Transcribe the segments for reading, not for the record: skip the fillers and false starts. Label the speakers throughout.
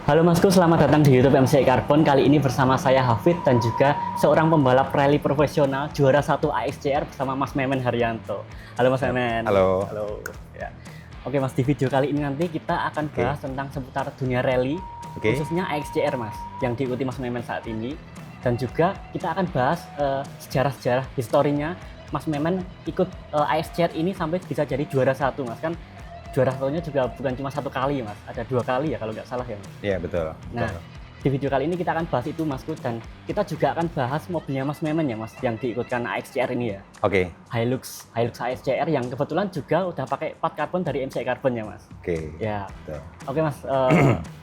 Speaker 1: Halo Masku, selamat datang di YouTube MCI Carbon. Kali ini bersama saya Hafid dan juga seorang pembalap rally profesional juara 1 AXCR bersama Mas Memen Haryanto. Halo Mas Memen.
Speaker 2: Halo.
Speaker 1: Halo. Ya. Oke Mas, di video kali ini nanti kita akan bahas tentang seputar dunia rally, khususnya AXCR Mas, yang diikuti Mas Memen saat ini. Dan juga kita akan bahas sejarah-sejarah historinya Mas Memen ikut AXCR ini sampai bisa jadi juara 1 Mas. Kan juara satunya juga bukan cuma 1 kali Mas, ada 2 kali ya kalau nggak salah ya Mas.
Speaker 2: Iya betul.
Speaker 1: Nah, di video kali ini kita akan bahas itu Masku, dan kita juga akan bahas mobilnya Mas Memen ya Mas, yang diikutkan AXCR ini ya.
Speaker 2: Oke.
Speaker 1: Hilux AXCR yang kebetulan juga udah pakai plat karbon dari MCI Carbon ya Mas.
Speaker 2: Oke.
Speaker 1: Ya.
Speaker 2: Betul.
Speaker 1: Oke Mas,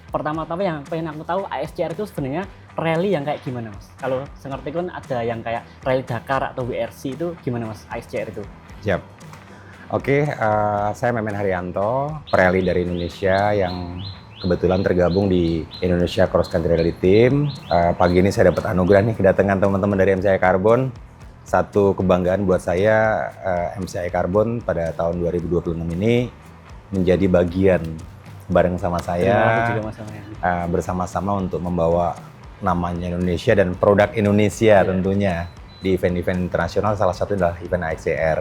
Speaker 1: pertama-tama yang pengen aku tahu AXCR itu sebenarnya rally yang kayak gimana Mas? Kalau sengerti kan ada yang kayak rally Dakar atau WRC, itu gimana Mas AXCR itu?
Speaker 2: Siap. Oke, saya Memen Haryanto, perally dari Indonesia yang kebetulan tergabung di Indonesia Cross Country Rally Team. Pagi ini saya dapat anugerah nih kedatangan teman-teman dari MCI Carbon. Satu kebanggaan buat saya, MCI Carbon pada tahun 2026 ini menjadi bagian bareng sama saya bersama-sama untuk membawa namanya Indonesia dan produk Indonesia tentunya di event-event internasional, salah satu adalah event AXCR.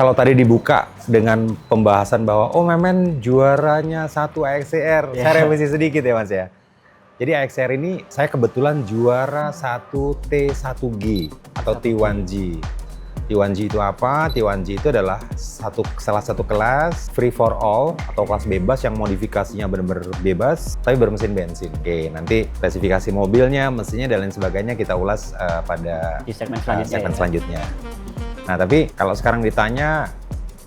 Speaker 2: Kalau tadi dibuka dengan pembahasan bahwa Memen juaranya 1 AXCR, saya revisi sedikit ya Mas ya. Jadi AXCR ini saya kebetulan juara 1 T1G atau T1G. T1G itu apa? T1G itu adalah salah satu kelas free for all atau kelas bebas yang modifikasinya benar-benar bebas tapi bermesin bensin. Oke, nanti spesifikasi mobilnya, mesinnya dan lain sebagainya kita ulas pada
Speaker 1: di segmen
Speaker 2: selanjutnya. Nah, tapi kalau sekarang ditanya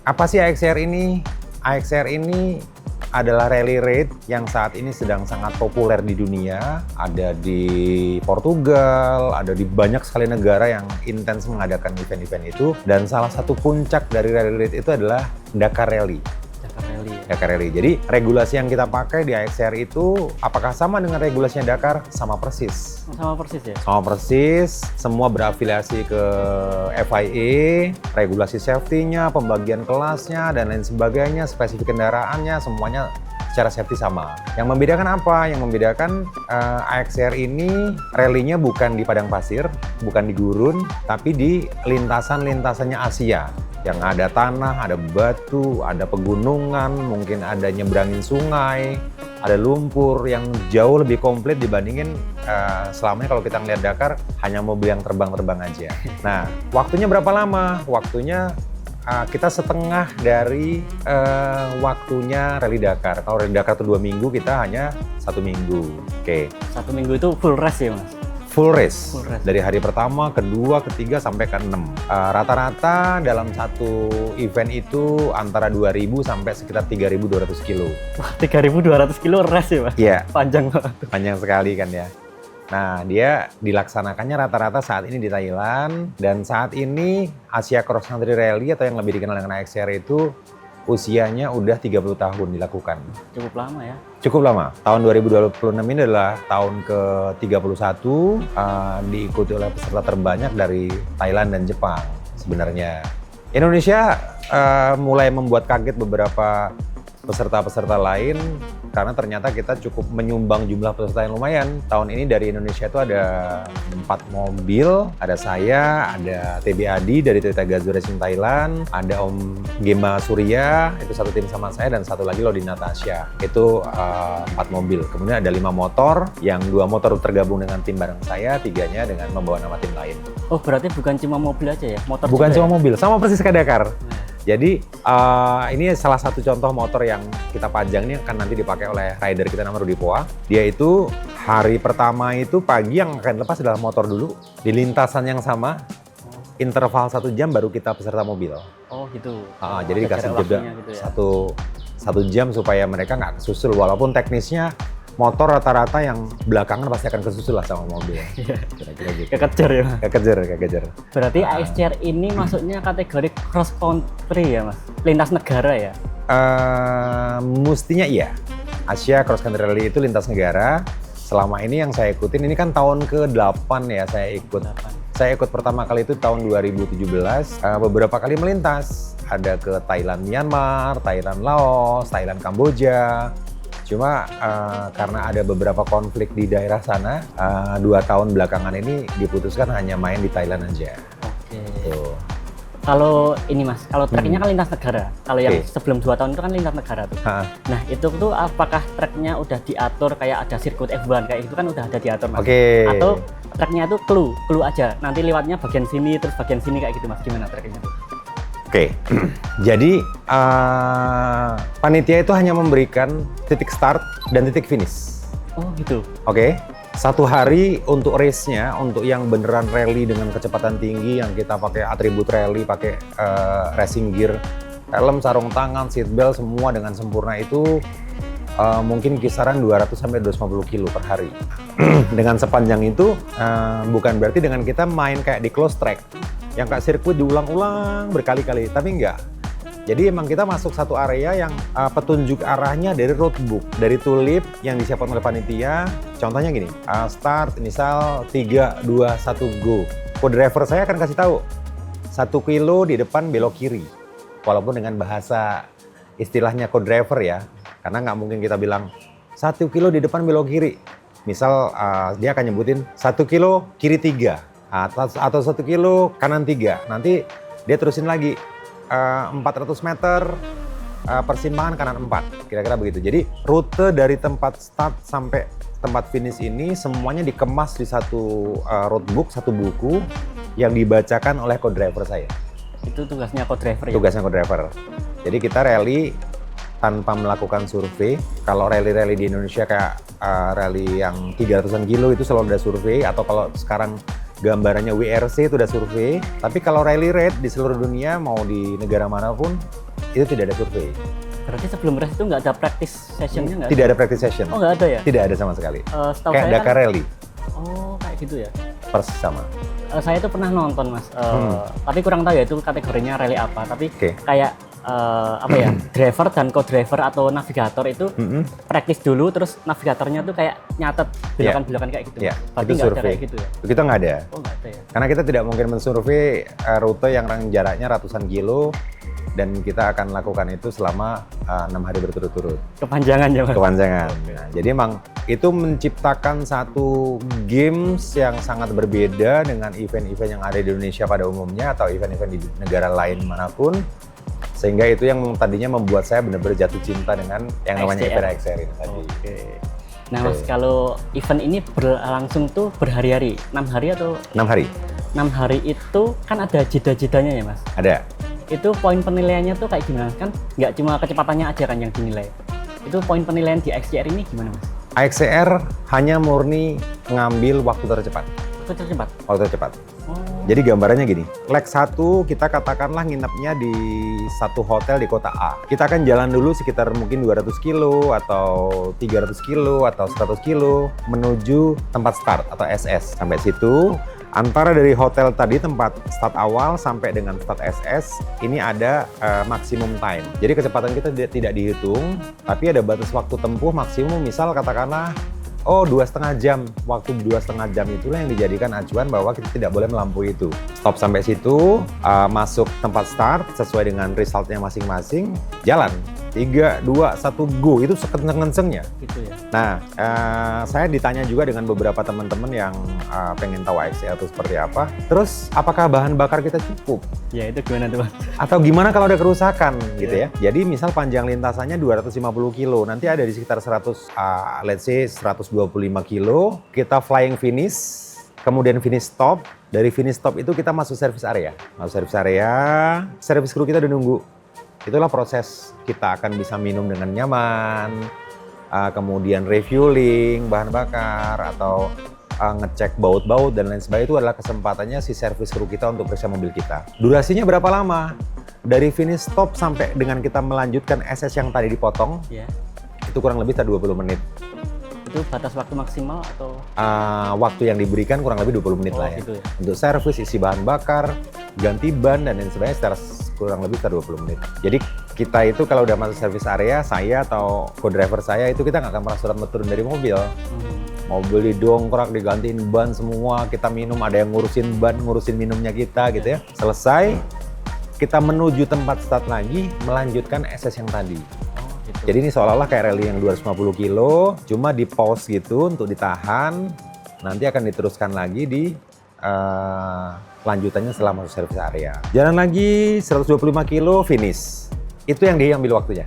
Speaker 2: apa sih AXCR ini? AXCR ini adalah rally raid yang saat ini sedang sangat populer di dunia. Ada di Portugal, ada di banyak sekali negara yang intens mengadakan event-event itu. Dan salah satu puncak dari rally raid itu adalah Dakar Rally. Dakar Rally. Jadi regulasi yang kita pakai di AXCR itu apakah sama dengan regulasinya Dakar? Sama persis.
Speaker 1: Sama persis ya?
Speaker 2: Sama persis, semua berafiliasi ke FIA, regulasi safety-nya, pembagian kelasnya, dan lain sebagainya, spesifik kendaraannya, semuanya secara safety sama. Yang membedakan apa? Yang membedakan AXCR ini rally-nya bukan di padang pasir, bukan di gurun, tapi di lintasan-lintasannya Asia. Yang ada tanah, ada batu, ada pegunungan, mungkin ada nyebrangin sungai, ada lumpur yang jauh lebih komplit dibandingin selama ini kalau kita ngeliat Dakar hanya mobil yang terbang-terbang aja. Nah, waktunya berapa lama? Waktunya kita setengah dari waktunya Rally Dakar. Kalau Rally Dakar itu 2 minggu, kita hanya 1 minggu. Oke.
Speaker 1: 1 minggu itu full race ya Mas?
Speaker 2: Full race. Dari hari pertama, kedua, ketiga, sampai ke-6. Rata-rata dalam satu event itu antara 2.000 sampai sekitar 3.200 kilo.
Speaker 1: Wah, 3.200 kilo race ya Mas?
Speaker 2: Iya.
Speaker 1: Panjang banget.
Speaker 2: Panjang sekali kan ya. Nah, dia dilaksanakannya rata-rata saat ini di Thailand. Dan saat ini Asia Cross Country Rally atau yang lebih dikenal dengan AXCR itu usianya udah 30 tahun dilakukan.
Speaker 1: Cukup lama ya?
Speaker 2: Cukup lama. Tahun 2026 ini adalah tahun ke-31, diikuti oleh peserta terbanyak dari Thailand dan Jepang sebenarnya. Indonesia mulai membuat kaget beberapa peserta-peserta lain karena ternyata kita cukup menyumbang jumlah peserta yang lumayan. Tahun ini dari Indonesia itu ada 4 mobil, ada saya, ada TB Adi dari Toyota Gazoo Racing Thailand, ada Om Gema Surya, itu satu tim sama saya, dan satu lagi Lodi Natasha, itu 4 mobil. Kemudian ada 5 motor, yang 2 motor tergabung dengan tim bareng saya, 3-nya dengan membawa nama tim lain.
Speaker 1: Oh, berarti bukan cuma mobil aja ya? Motor
Speaker 2: bukan
Speaker 1: juga
Speaker 2: cuma
Speaker 1: ya?
Speaker 2: mobil, sama persis kayak Dakar. Jadi ini salah satu contoh motor yang kita pajang ini akan nanti dipakai oleh rider kita namanya Rudi Poa. Dia itu hari pertama itu pagi yang akan lepas adalah motor dulu di lintasan yang sama, interval 1 jam baru kita peserta mobil.
Speaker 1: Oh gitu.
Speaker 2: Jadi dikasih jeda
Speaker 1: gitu ya?
Speaker 2: satu jam supaya mereka nggak kesusul, walaupun teknisnya motor rata-rata yang belakangan pasti akan kesusul lah sama mobil. Kira-kira gitu.
Speaker 1: Kekejar ya Mas?
Speaker 2: Kekejar.
Speaker 1: Berarti AXCR ini masuknya kategori cross country ya Mas? Lintas negara ya?
Speaker 2: Mestinya iya. Asia Cross Country Rally itu lintas negara. Selama ini yang saya ikutin, ini kan tahun ke-8 ya saya ikut. Saya ikut pertama kali itu tahun 2017, beberapa kali melintas. Ada ke Thailand Myanmar, Thailand Laos, Thailand Kamboja, Cuma karena ada beberapa konflik di daerah sana, 2 tahun belakangan ini diputuskan hanya main di Thailand aja.
Speaker 1: Oke.
Speaker 2: Tuh.
Speaker 1: Kalau ini Mas, kalau treknya kan lintas negara. Kalau yang
Speaker 2: Oke.
Speaker 1: sebelum 2 tahun itu kan lintas negara tuh.
Speaker 2: Ha.
Speaker 1: Nah itu tuh apakah treknya udah diatur kayak ada sirkuit F1 kayak itu kan udah ada diatur Mas?
Speaker 2: Oke.
Speaker 1: Atau treknya itu clue aja. Nanti lewatnya bagian sini terus bagian sini kayak gitu Mas. Gimana treknya tuh?
Speaker 2: Oke, jadi panitia itu hanya memberikan titik start dan titik finish.
Speaker 1: Oh gitu.
Speaker 2: Oke, 1 hari untuk race-nya, untuk yang beneran rally dengan kecepatan tinggi, yang kita pakai atribut rally, pakai racing gear, helm, sarung tangan, seat belt, semua dengan sempurna itu mungkin kisaran 200 sampai 250 kilo per hari. Dengan sepanjang itu, bukan berarti dengan kita main kayak di close track, yang kayak sirkuit diulang-ulang berkali-kali, tapi enggak. Jadi emang kita masuk satu area yang petunjuk arahnya dari roadbook, dari tulip yang disiapkan oleh panitia. Contohnya gini, start, misal 3, 2, 1, go. Co-driver saya akan kasih tahu, 1 kilo di depan belok kiri. Walaupun dengan bahasa istilahnya co-driver ya, karena nggak mungkin kita bilang 1 kilo di depan belok kiri. Misal dia akan nyebutin 1 kilo kiri 3. Atau 1 kilo kanan 3. Nanti dia terusin lagi 400 meter persimpangan kanan 4. Kira-kira begitu. Jadi rute dari tempat start sampai tempat finish ini semuanya dikemas di satu roadbook, satu buku yang dibacakan oleh co-driver saya.
Speaker 1: Itu tugasnya co-driver ya?
Speaker 2: Tugasnya co-driver. Jadi kita rally tanpa melakukan survei. Kalau rally-rally di Indonesia kayak rally yang 300-an kilo itu selalu ada survei, atau kalau sekarang gambarannya WRC itu udah survei. Tapi kalau rally raid di seluruh dunia, mau di negara manapun, itu tidak ada survei.
Speaker 1: Berarti sebelum race itu nggak ada practice sessionnya nggak?
Speaker 2: Tidak ada practice session.
Speaker 1: Oh nggak ada ya?
Speaker 2: Tidak ada sama sekali.
Speaker 1: Setahu
Speaker 2: Kayak
Speaker 1: saya
Speaker 2: Dakar
Speaker 1: kan,
Speaker 2: Rally,
Speaker 1: oh kayak gitu ya?
Speaker 2: persis sama.
Speaker 1: Saya tuh pernah nonton Mas, tapi kurang tahu ya itu kategorinya rally apa. Tapi kayak apa ya, driver dan co-driver atau navigator itu praktis dulu, terus navigatornya tuh kayak nyatet belokan-belokan kayak gitu.
Speaker 2: Ya,
Speaker 1: Berarti
Speaker 2: itu
Speaker 1: nggak ada
Speaker 2: survei.
Speaker 1: kayak gitu ya?
Speaker 2: Kita nggak ada.
Speaker 1: Oh nggak ada ya?
Speaker 2: Karena kita tidak mungkin mensurvei rute yang jaraknya ratusan kilo, dan kita akan lakukan itu selama 6 hari berturut-turut.
Speaker 1: Kepanjangan ya Mas?
Speaker 2: Kepanjangan. Nah, jadi emang itu menciptakan satu games yang sangat berbeda dengan event-event yang ada di Indonesia pada umumnya atau event-event di negara lain manapun. Sehingga itu yang tadinya membuat saya benar-benar jatuh cinta dengan yang namanya event XCR ini tadi.
Speaker 1: Oke. Nah Mas, kalau event ini berlangsung tuh berhari-hari, 6 hari atau?
Speaker 2: 6 hari.
Speaker 1: 6 hari itu kan ada jeda-jedanya ya Mas?
Speaker 2: Ada.
Speaker 1: Itu poin penilaiannya tuh kayak gimana? Kan nggak cuma kecepatannya aja kan yang dinilai. Itu poin penilaian di XCR ini gimana Mas?
Speaker 2: XCR hanya murni ngambil waktu tercepat.
Speaker 1: Waktu tercepat?
Speaker 2: Waktu tercepat.
Speaker 1: Oh.
Speaker 2: Jadi gambarannya gini, leg 1 kita katakanlah nginepnya di satu hotel di kota A. Kita akan jalan dulu sekitar mungkin 200 kilo atau 300 kilo atau 100 kilo menuju tempat start atau SS. Sampai situ, antara dari hotel tadi tempat start awal sampai dengan start SS, ini ada maksimum time. Jadi kecepatan kita tidak dihitung, tapi ada batas waktu tempuh maksimum, misal katakanlah 2,5 jam. Waktu 2,5 jam itulah yang dijadikan acuan bahwa kita tidak boleh melampaui itu. Stop sampai situ, masuk tempat start sesuai dengan resultnya masing-masing, jalan. 3, 2, 1, go. Itu sekenceng-kencengnya.
Speaker 1: Gitu ya.
Speaker 2: Nah, saya ditanya juga dengan beberapa teman-teman yang pengen tahu XCR itu seperti apa. Terus, apakah bahan bakar kita cukup?
Speaker 1: Ya itu gimana tuh Mas?
Speaker 2: Atau gimana kalau ada kerusakan gitu ya. Jadi misal panjang lintasannya 250 kilo, nanti ada di sekitar 100, let's say 125 kilo, kita flying finish, kemudian finish stop. Dari finish stop itu kita masuk service area. Masuk service area, service crew kita udah nunggu. Itulah proses kita akan bisa minum dengan nyaman, kemudian refueling bahan bakar, atau ngecek baut-baut dan lain sebagainya. Itu adalah kesempatannya si service crew kita untuk periksa mobil kita. Durasinya berapa lama? Dari finish stop sampai dengan kita melanjutkan SS yang tadi dipotong, itu kurang lebih 20 menit.
Speaker 1: Itu batas waktu maksimal atau?
Speaker 2: Waktu yang diberikan kurang lebih 20 menit lah ya.
Speaker 1: Gitu ya.
Speaker 2: Untuk servis, isi bahan bakar, ganti ban, dan lain sebagainya secara kurang lebih 20 menit. Jadi kita itu kalau udah masuk service area, saya atau co-driver saya itu kita nggak akan pernah surat turun dari mobil. Mobil didongkrak, digantiin ban semua, kita minum, ada yang ngurusin ban, ngurusin minumnya kita gitu ya. Selesai, kita menuju tempat start lagi, melanjutkan SS yang tadi.
Speaker 1: Oh gitu.
Speaker 2: Jadi ini seolah-olah kayak rally yang 250 kilo, cuma di pause gitu untuk ditahan, nanti akan diteruskan lagi di lanjutannya setelah masuk service area. Jalan lagi 125 kilo finish. Itu yang diambil waktunya.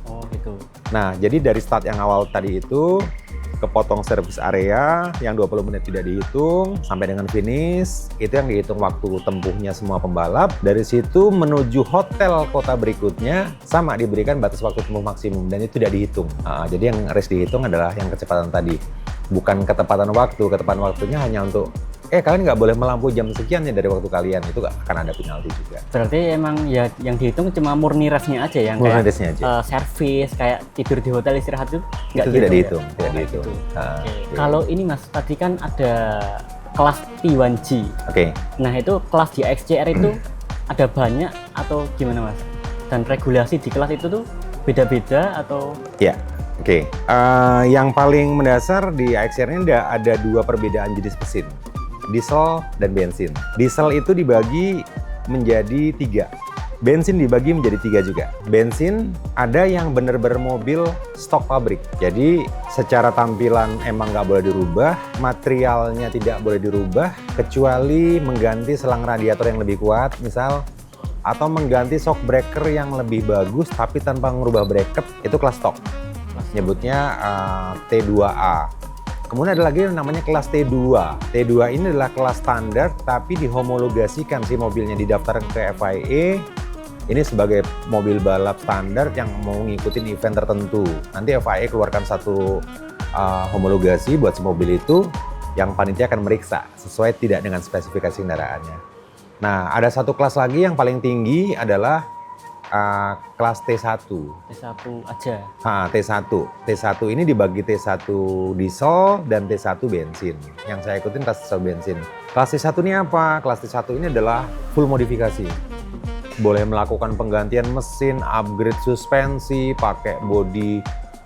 Speaker 1: Oh gitu.
Speaker 2: Nah, jadi dari start yang awal tadi itu, kepotong service area yang 20 menit tidak dihitung sampai dengan finish, itu yang dihitung waktu tempuhnya semua pembalap. Dari situ menuju hotel kota berikutnya sama diberikan batas waktu tempuh maksimum dan itu tidak dihitung. Jadi yang race dihitung adalah yang kecepatan tadi, bukan ketepatan waktu. Ketepatan waktunya hanya untuk kalian nggak boleh melampaui jam sekian ya dari waktu kalian, itu akan ada penalti juga.
Speaker 1: Berarti emang ya yang dihitung cuma murni race-nya aja, yang
Speaker 2: murni
Speaker 1: kayak
Speaker 2: race-nya aja.
Speaker 1: Servis, kayak tidur di hotel istirahat itu nggak
Speaker 2: tidak dihitung,
Speaker 1: ya?
Speaker 2: tidak dihitung.
Speaker 1: Gitu. Kalau ini Mas, tadi kan ada kelas T1G. Nah itu kelas di XCR itu ada banyak atau gimana Mas? Dan regulasi di kelas itu tuh beda-beda atau?
Speaker 2: Ya. Yang paling mendasar di XCR ini ada dua perbedaan jenis mesin, diesel dan bensin. Diesel itu dibagi menjadi 3, bensin dibagi menjadi 3 juga. Bensin ada yang benar-benar mobil stok pabrik, jadi secara tampilan emang nggak boleh dirubah, materialnya tidak boleh dirubah kecuali mengganti selang radiator yang lebih kuat misal, atau mengganti shock breaker yang lebih bagus tapi tanpa merubah bracket, itu kelas stok. Nyebutnya T2A. Kemudian ada lagi yang namanya kelas T2. T2 ini adalah kelas standar tapi dihomologasikan si mobilnya, didaftarkan ke FIA. Ini sebagai mobil balap standar yang mau ngikutin event tertentu. Nanti FIA keluarkan satu homologasi buat si mobil itu, yang panitia akan meriksa sesuai tidak dengan spesifikasi kendaraannya. Nah, ada satu kelas lagi yang paling tinggi adalah kelas T1.
Speaker 1: T1 aja?
Speaker 2: T1. T1 ini dibagi T1 diesel dan T1 bensin. Yang saya ikutin kelas T1 bensin. Kelas T1 ini apa? Kelas T1 ini adalah full modifikasi. Boleh melakukan penggantian mesin, upgrade suspensi, pakai bodi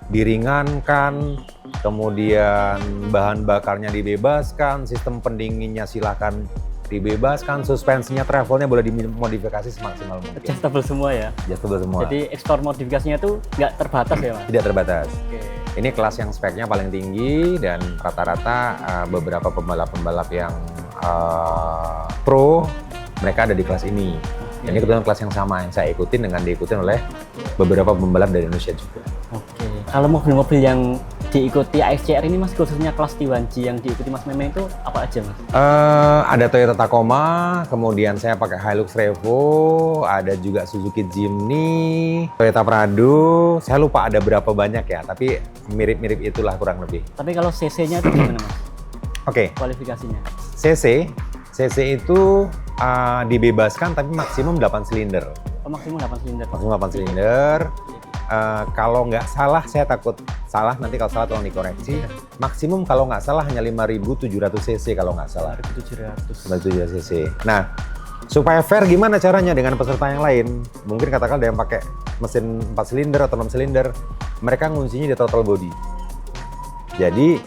Speaker 2: diringankan, kemudian bahan bakarnya dibebaskan, sistem pendinginnya silakan dibebaskan, suspensinya, travelnya boleh dimodifikasi semaksimal mungkin.
Speaker 1: Adjustable semua ya?
Speaker 2: Adjustable semua.
Speaker 1: Jadi ekspor modifikasinya itu nggak terbatas ya Mas?
Speaker 2: Tidak terbatas. Ini kelas yang speknya paling tinggi dan rata-rata beberapa pembalap-pembalap yang pro, mereka ada di kelas ini. Ini kebetulan kelas yang sama yang saya ikutin dengan diikutin oleh beberapa pembalap dari Indonesia juga.
Speaker 1: Kalau mobil-mobil yang diikuti XCR ini Mas, khususnya kelas T1G yang diikuti Mas Memen itu apa aja Mas?
Speaker 2: Ada Toyota Tacoma, kemudian saya pakai Hilux Revo, ada juga Suzuki Jimny, Toyota Prado. Saya lupa ada berapa banyak ya, tapi mirip-mirip itulah kurang lebih.
Speaker 1: Tapi kalau CC-nya itu gimana Mas? Kualifikasinya?
Speaker 2: CC itu dibebaskan tapi maksimum 8 silinder.
Speaker 1: Maksimum 8 silinder?
Speaker 2: Maksimum 8 silinder. Kalau nggak salah, saya takut salah, nanti kalau salah tolong dikoreksi. Maksimum kalau nggak salah hanya 5.700 cc kalau nggak salah. 5.700 cc. Nah, supaya fair gimana caranya dengan peserta yang lain? Mungkin katakan ada yang pakai mesin 4 silinder atau 6 silinder, mereka nguncinya di throttle body. Jadi,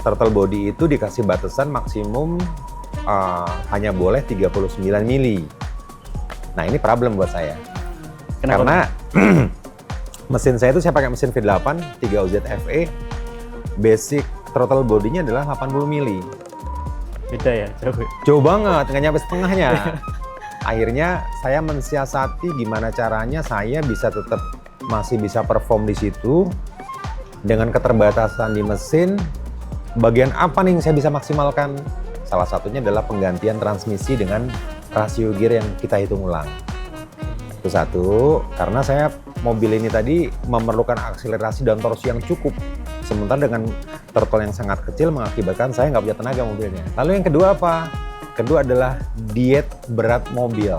Speaker 2: throttle body itu dikasih batasan maksimum hanya boleh 39 mili. Nah, ini problem buat saya.
Speaker 1: Kenapa?
Speaker 2: Karena mesin saya itu saya pakai mesin V8 3OZ FE, basic throttle body-nya adalah 80 mili.
Speaker 1: Beda ya?
Speaker 2: Jauh banget, nggak nyampe setengahnya. Akhirnya saya mensiasati gimana caranya saya masih bisa perform di situ dengan keterbatasan di mesin. Bagian apa nih yang saya bisa maksimalkan? Salah satunya adalah penggantian transmisi dengan rasio gear yang kita hitung ulang. Itu satu, karena saya mobil ini tadi memerlukan akselerasi dan torsi yang cukup. Sementara dengan throttle yang sangat kecil mengakibatkan saya nggak punya tenaga mobilnya. Lalu yang kedua apa? Kedua adalah diet berat mobil.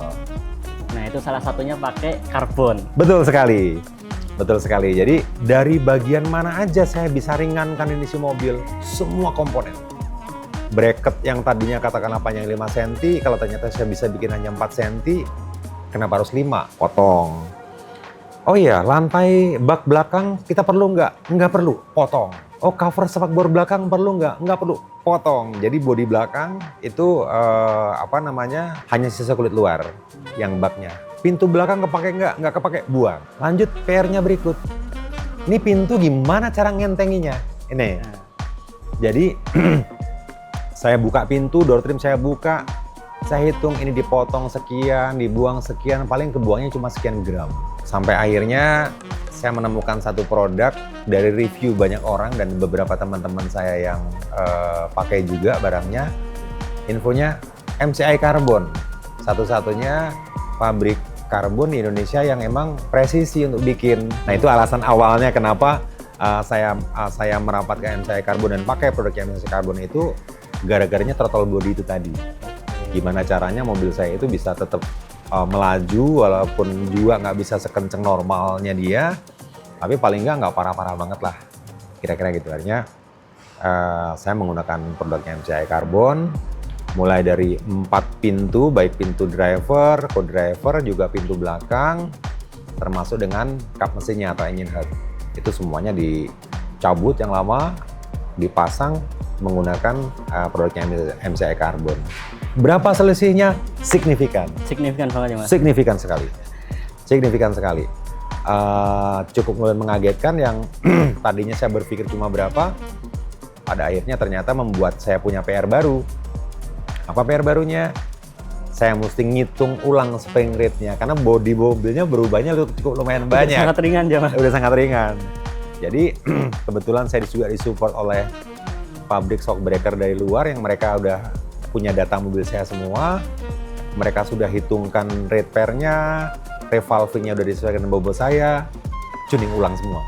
Speaker 1: Nah itu salah satunya pakai karbon.
Speaker 2: Betul sekali. Betul sekali. Jadi dari bagian mana aja saya bisa ringankan ini si mobil, semua komponen. Bracket yang tadinya katakanlah panjang 5 cm, kalau ternyata saya bisa bikin hanya 4 cm, kenapa harus 5? Potong. Oh iya, lantai bak belakang kita perlu nggak? Nggak perlu, potong. Oh, cover spakbor belakang perlu nggak? Nggak perlu, potong. Jadi bodi belakang itu hanya sisa kulit luar yang baknya. Pintu belakang kepake nggak? Nggak kepake, buang. Lanjut PR-nya berikut. ini pintu gimana cara ngentenginya? Ini. Jadi saya buka pintu, door trim saya buka, saya hitung ini dipotong sekian, dibuang sekian, paling kebuangnya cuma sekian gram. Sampai akhirnya saya menemukan satu produk dari review banyak orang dan beberapa teman-teman saya yang pakai juga barangnya. Infonya MCI Carbon, satu-satunya pabrik karbon di Indonesia yang emang presisi untuk bikin. Nah itu alasan awalnya kenapa saya merapat ke MCI Carbon dan pakai produk MCI Carbon itu gara-garanya throttle body itu tadi. Gimana caranya mobil saya itu bisa tetap melaju walaupun juga nggak bisa sekenceng normalnya dia, tapi paling nggak parah-parah banget lah. Kira-kira gitu. Artinya saya menggunakan produknya MCI Carbon, mulai dari 4 pintu, baik pintu driver, co-driver, juga pintu belakang, termasuk dengan kap mesinnya atau engine head. Itu semuanya dicabut yang lama, dipasang menggunakan produknya MCI Carbon. Berapa selisihnya? Signifikan.
Speaker 1: Signifikan banget ya Mas?
Speaker 2: Signifikan sekali. Signifikan sekali. Cukup mengagetkan yang tadinya saya berpikir cuma berapa, pada akhirnya ternyata membuat saya punya PR baru. Apa PR barunya? Saya mesti ngitung ulang spring rate-nya karena bodi mobilnya berubahnya cukup lumayan banyak.
Speaker 1: Udah sangat ringan ya Mas?
Speaker 2: Udah sangat ringan. Jadi kebetulan saya juga disupport oleh pabrik shock breaker dari luar yang mereka udah punya data mobil saya semua. Mereka sudah hitungkan rate pair-nya, revolving-nya udah disesuaikan dengan bobot saya, tuning ulang semua.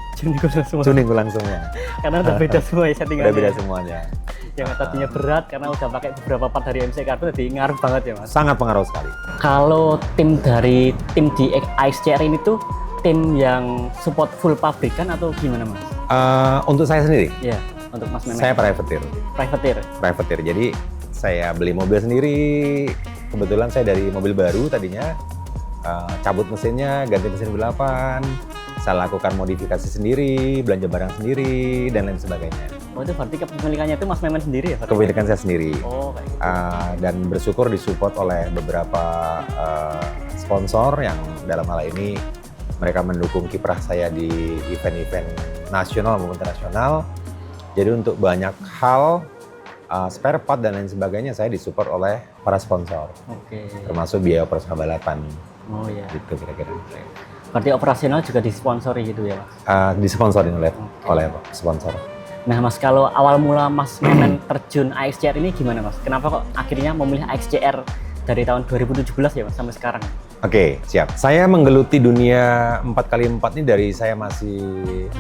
Speaker 2: Tuning ulang semua.
Speaker 1: Karena udah beda semua ya settingannya.
Speaker 2: Udah beda semuanya.
Speaker 1: Yang tadinya berat karena udah pakai beberapa part dari MCI Carbon, jadi ngaruh banget ya Mas?
Speaker 2: Sangat pengaruh sekali.
Speaker 1: Kalau tim di AXJR ini tuh tim yang support full pabrikan atau gimana Mas?
Speaker 2: Untuk saya sendiri?
Speaker 1: Iya, untuk Mas Memet.
Speaker 2: Saya privateer. Privateer. Jadi saya beli mobil sendiri. Kebetulan saya dari mobil baru tadinya, cabut mesinnya, ganti mesin V8, saya lakukan modifikasi sendiri, belanja barang sendiri, dan lain sebagainya.
Speaker 1: Oh itu berarti kepemilikannya itu Mas Memet sendiri ya?
Speaker 2: Kepemilikan saya sendiri.
Speaker 1: Oh kayak gitu.
Speaker 2: Dan bersyukur disupport oleh beberapa sponsor yang dalam hal ini mereka mendukung kiprah saya di event-event nasional maupun internasional. Jadi untuk banyak hal, spare part dan lain sebagainya saya disupport oleh para sponsor.
Speaker 1: Oke.
Speaker 2: Termasuk biaya operasional balapan.
Speaker 1: Oh iya.
Speaker 2: Gitu kira-kira.
Speaker 1: Berarti operasional juga disponsori gitu ya Mas?
Speaker 2: Disponsorin oleh sponsor.
Speaker 1: Nah Mas, kalau awal mula Mas Memet terjun AXJR ini gimana Mas? Kenapa kok akhirnya memilih AXJR dari tahun 2017 ya Mas sampai sekarang?
Speaker 2: Oke, siap. Saya menggeluti dunia 4x4 ini dari saya masih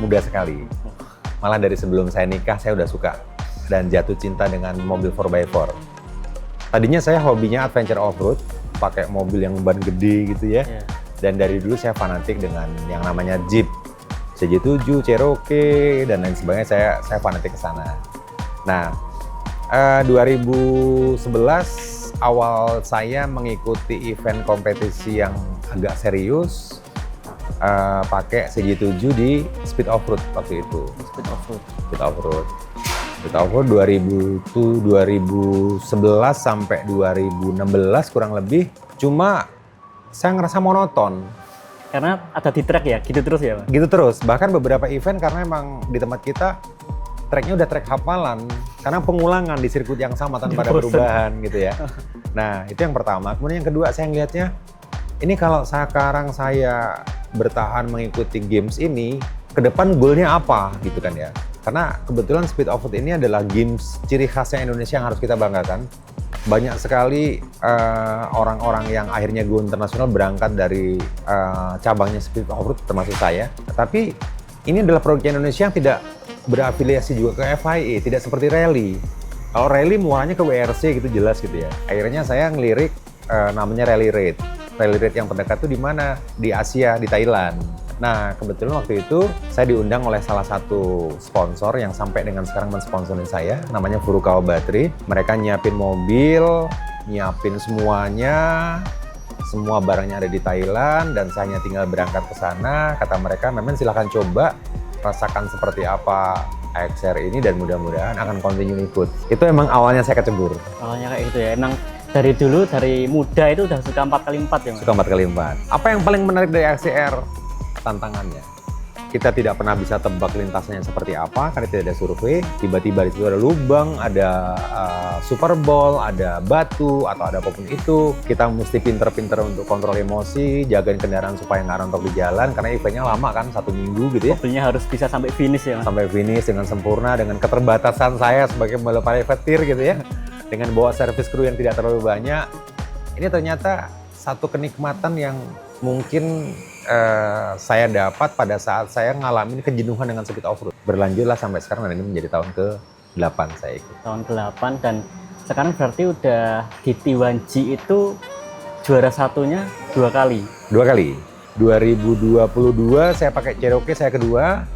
Speaker 2: muda sekali. Malah dari sebelum saya nikah saya udah suka dan jatuh cinta dengan mobil 4x4. Tadinya saya hobinya adventure off-road, pakai mobil yang ban gede gitu ya.
Speaker 1: Yeah.
Speaker 2: Dan dari dulu saya fanatik dengan yang namanya Jeep, CJ7, Cherokee, dan lain sebagainya. Saya fanatik ke sana. Nah, 2011 awal saya mengikuti event kompetisi yang agak serius, pakai CJ7 di Speed Off-Road waktu itu.
Speaker 1: Speed Off-Road.
Speaker 2: Speed Off-Road 2011 sampai 2016 kurang lebih. Cuma saya ngerasa monoton.
Speaker 1: Karena ada di track ya, gitu terus ya Mas?
Speaker 2: Gitu terus. Bahkan beberapa event karena emang di tempat kita tracknya udah track hafalan. Karena pengulangan di sirkuit yang sama tanpa ada perubahan gitu ya. Nah itu yang pertama. Kemudian yang kedua saya ngeliatnya, ini kalau sekarang saya bertahan mengikuti games ini, ke depan goalnya apa gitu kan ya. Karena kebetulan Speed Off-Road ini adalah games ciri khasnya Indonesia yang harus kita banggakan. Banyak sekali orang-orang yang akhirnya go internasional berangkat dari cabangnya Speed Off-Road termasuk saya. Tapi ini adalah produk Indonesia yang tidak berafiliasi juga ke FIA, tidak seperti rally. Kalau rally muaranya ke WRC gitu jelas gitu ya. Akhirnya saya ngelirik namanya Rally Raid. Rally Raid yang terdekat itu di mana? Di Asia, di Thailand. Nah, kebetulan waktu itu saya diundang oleh salah satu sponsor yang sampai dengan sekarang mensponsorin saya, namanya Furukawa Battery. Mereka nyiapin mobil, nyiapin semuanya, semua barangnya ada di Thailand, dan saya hanya tinggal berangkat ke sana. Kata mereka, memang silahkan coba, rasakan seperti apa AXR ini, dan mudah-mudahan akan continue ikut. Itu emang awalnya saya kecebur.
Speaker 1: Awalnya kayak gitu ya, emang dari dulu, dari muda itu udah suka 4x4 ya Mas?
Speaker 2: Suka 4x4. Apa yang paling menarik dari AXR? Tantangannya. kita tidak pernah bisa tebak lintasannya seperti apa karena tidak ada survei. Tiba-tiba di situ ada lubang, ada super ball, ada batu atau ada apapun itu. Kita mesti pinter-pinter untuk kontrol emosi, jagain kendaraan supaya nggak rontok di jalan karena eventnya lama kan, 1 minggu gitu ya.
Speaker 1: Mobilnya harus bisa sampai finish ya Mas?
Speaker 2: Sampai finish dengan sempurna, dengan keterbatasan saya sebagai pembalap privateer gitu ya. Dengan bawa service crew yang tidak terlalu banyak. Ini ternyata satu kenikmatan yang mungkin saya dapat pada saat saya ngalamin kejenuhan dengan speed off-road. Berlanjutlah sampai sekarang dan ini menjadi tahun ke-8 saya ikut.
Speaker 1: Tahun ke-8 dan sekarang berarti udah di T1G itu juara satunya 2 kali?
Speaker 2: 2 kali. 2022 saya pakai Cherokee, saya kedua.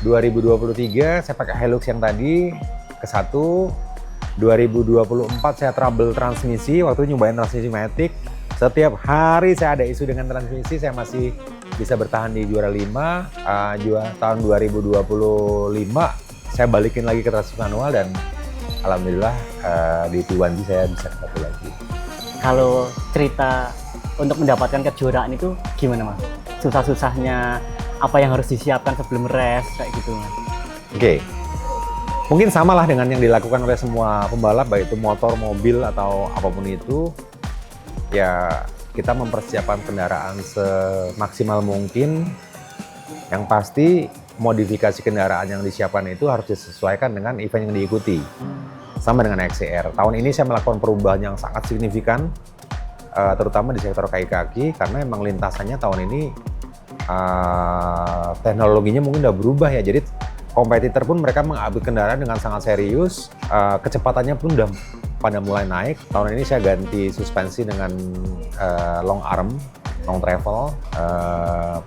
Speaker 2: 2023 saya pakai Hilux yang tadi ke-1. 2024 saya trouble transmisi, waktu itu nyobain transmisi Matic. Setiap hari saya ada isu dengan transmisi, saya masih bisa bertahan di juara 5. Tahun 2025 saya balikin lagi ke transmisi manual dan alhamdulillah di T1G saya bisa satu lagi.
Speaker 1: Kalau cerita untuk mendapatkan kejuaraan itu gimana Mas? Susah-susahnya, apa yang harus disiapkan sebelum race kayak gitu Mas?
Speaker 2: Oke. Mungkin samalah dengan yang dilakukan oleh semua pembalap, baik itu motor, mobil atau apapun itu. Ya kita mempersiapkan kendaraan semaksimal mungkin. Yang pasti modifikasi kendaraan yang disiapkan itu harus disesuaikan dengan event yang diikuti. Sama dengan XCR. Tahun ini saya melakukan perubahan yang sangat signifikan, terutama di sektor kaki-kaki, karena memang lintasannya tahun ini teknologinya mungkin udah berubah ya. Jadi kompetitor pun mereka mengambil kendaraan dengan sangat serius, kecepatannya pun udah pada mulai naik. Tahun ini saya ganti suspensi dengan long arm, long travel,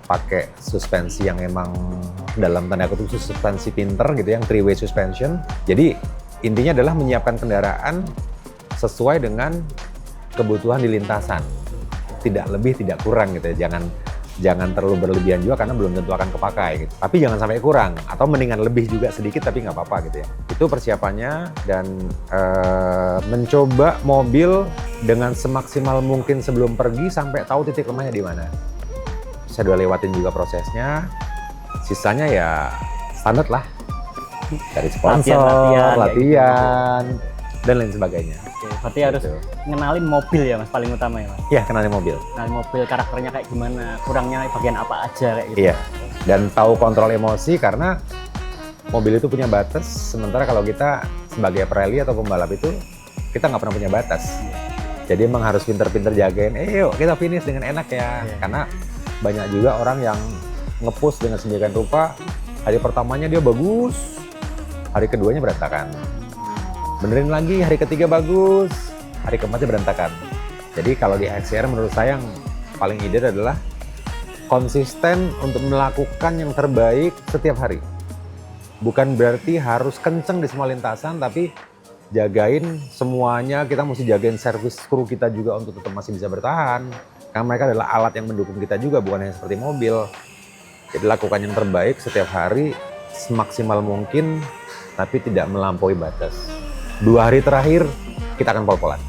Speaker 2: pakai suspensi yang emang dalam tanda kutip suspensi pinter gitu, yang 3-way suspension. Jadi intinya adalah menyiapkan kendaraan sesuai dengan kebutuhan di lintasan, tidak lebih tidak kurang gitu ya. Jangan terlalu berlebihan juga karena belum tentu akan kepakai gitu. Tapi jangan sampai kurang, atau mendingan lebih juga sedikit tapi nggak apa-apa gitu ya. Itu persiapannya, dan mencoba mobil dengan semaksimal mungkin sebelum pergi sampai tahu titik lemahnya di mana. Saya udah lewatin juga prosesnya. Sisanya ya standar lah. Dari sponsor, latihan dan lain sebagainya.
Speaker 1: Oke, berarti harus ngenalin mobil ya Mas, paling utama ya Mas?
Speaker 2: Iya, kenalin mobil.
Speaker 1: Kenalin mobil, karakternya kayak gimana, kurangnya bagian apa aja kayak gitu.
Speaker 2: Iya, dan tahu kontrol emosi karena mobil itu punya batas, sementara kalau kita sebagai pereli atau pembalap itu, kita nggak pernah punya batas. Jadi emang harus pinter-pinter jagain, yuk kita finish dengan enak ya. Karena banyak juga orang yang nge-push dengan sedemikian rupa, hari pertamanya dia bagus, hari keduanya berantakan. Benerin lagi, hari ketiga bagus, hari keempatnya berantakan. Jadi kalau di XCR menurut saya yang paling ideal adalah konsisten untuk melakukan yang terbaik setiap hari. Bukan berarti harus kenceng di semua lintasan, tapi jagain semuanya. Kita mesti jagain service kru kita juga untuk tetap masih bisa bertahan. Karena mereka adalah alat yang mendukung kita juga, bukan hanya seperti mobil. Jadi lakukan yang terbaik setiap hari, semaksimal mungkin, tapi tidak melampaui batas. 2 hari terakhir kita akan pol-polan,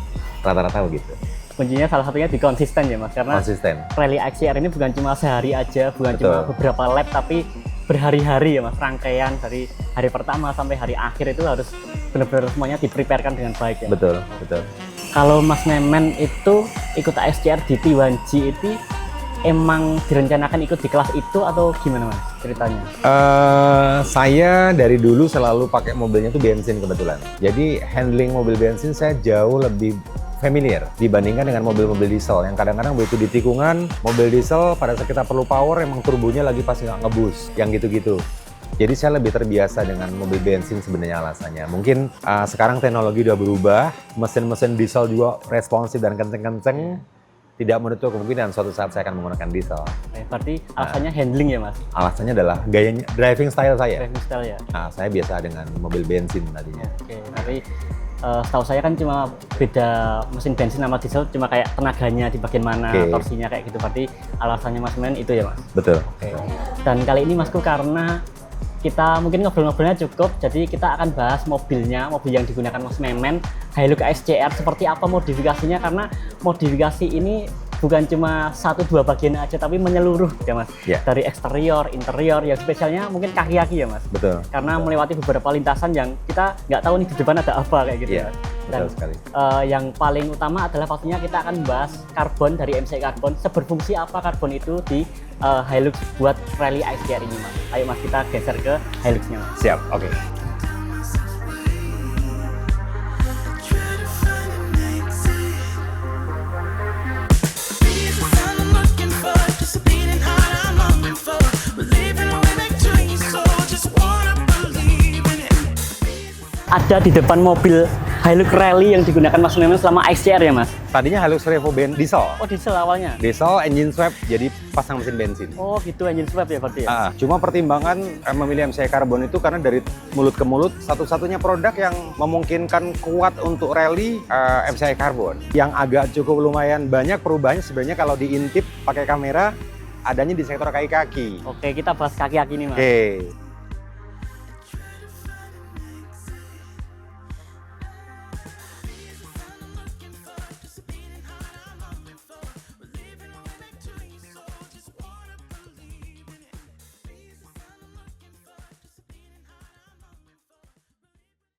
Speaker 2: rata-rata begitu.
Speaker 1: Kuncinya salah satunya di konsisten ya Mas, karena
Speaker 2: konsisten.
Speaker 1: Rally XCR ini bukan cuma sehari aja, bukan cuma beberapa lap, tapi berhari-hari ya Mas, rangkaian dari hari pertama sampai hari akhir itu harus benar-benar semuanya dipreparekan dengan baik ya.
Speaker 2: Betul, betul.
Speaker 1: Kalau Mas Memen itu ikut XCR di T1G itu emang direncanakan ikut di kelas itu atau gimana Mas ceritanya?
Speaker 2: Saya dari dulu selalu pakai mobilnya tuh bensin kebetulan. Jadi handling mobil bensin saya jauh lebih familiar dibandingkan dengan mobil-mobil diesel yang kadang-kadang begitu di tikungan, mobil diesel pada saat kita perlu power emang turbonya lagi pas nggak ngebus, yang gitu-gitu. Jadi saya lebih terbiasa dengan mobil bensin sebenarnya alasannya. Mungkin sekarang teknologi udah berubah, mesin-mesin diesel juga responsif dan kenceng-kenceng. Tidak menutup kemungkinan suatu saat saya akan menggunakan diesel.
Speaker 1: Berarti alasannya handling ya Mas?
Speaker 2: Alasannya adalah gayanya, driving style saya.
Speaker 1: Driving style ya?
Speaker 2: Nah, saya biasa dengan mobil bensin tadinya.
Speaker 1: Oke, tapi setahu saya kan cuma beda mesin bensin sama diesel, cuma kayak tenaganya di bagian mana, torsinya kayak gitu. Berarti alasannya Mas Men itu ya Mas?
Speaker 2: Betul.
Speaker 1: Oke. Dan kali ini Masku karena kita mungkin ngobrol-ngobrolnya cukup, jadi kita akan bahas mobilnya, mobil yang digunakan Mas Memen, Hilux XCR, seperti apa modifikasinya, karena modifikasi ini bukan cuma 1-2 bagian aja, tapi menyeluruh ya Mas.
Speaker 2: Ya.
Speaker 1: Dari eksterior, interior, yang spesialnya mungkin kaki-kaki ya Mas.
Speaker 2: Betul.
Speaker 1: Karena melewati beberapa lintasan yang kita nggak tahu nih di depan ada apa kayak gitu
Speaker 2: Iya,
Speaker 1: ya.
Speaker 2: betul sekali.
Speaker 1: Yang paling utama adalah pastinya kita akan bahas karbon dari MCI Carbon. Seberfungsi apa karbon itu di Hilux buat rally XJR ini Mas. Ayo Mas, kita geser ke Hiluxnya Mas.
Speaker 2: Siap, oke.
Speaker 1: Ada di depan mobil Hilux Rally yang digunakan Mas Memen selama XJR ya Mas?
Speaker 2: Tadinya Hilux Revo diesel.
Speaker 1: Oh diesel awalnya?
Speaker 2: Diesel, engine swap, jadi pasang mesin bensin.
Speaker 1: Oh gitu, engine swap ya berarti ya?
Speaker 2: Cuma pertimbangan memilih MCI Carbon itu karena dari mulut ke mulut, satu-satunya produk yang memungkinkan kuat untuk rally MCI Carbon. Yang agak cukup lumayan banyak perubahannya sebenarnya kalau diintip pakai kamera, adanya di sektor kaki-kaki.
Speaker 1: Oke, kita bahas kaki-kaki nih Mas.
Speaker 2: Oke.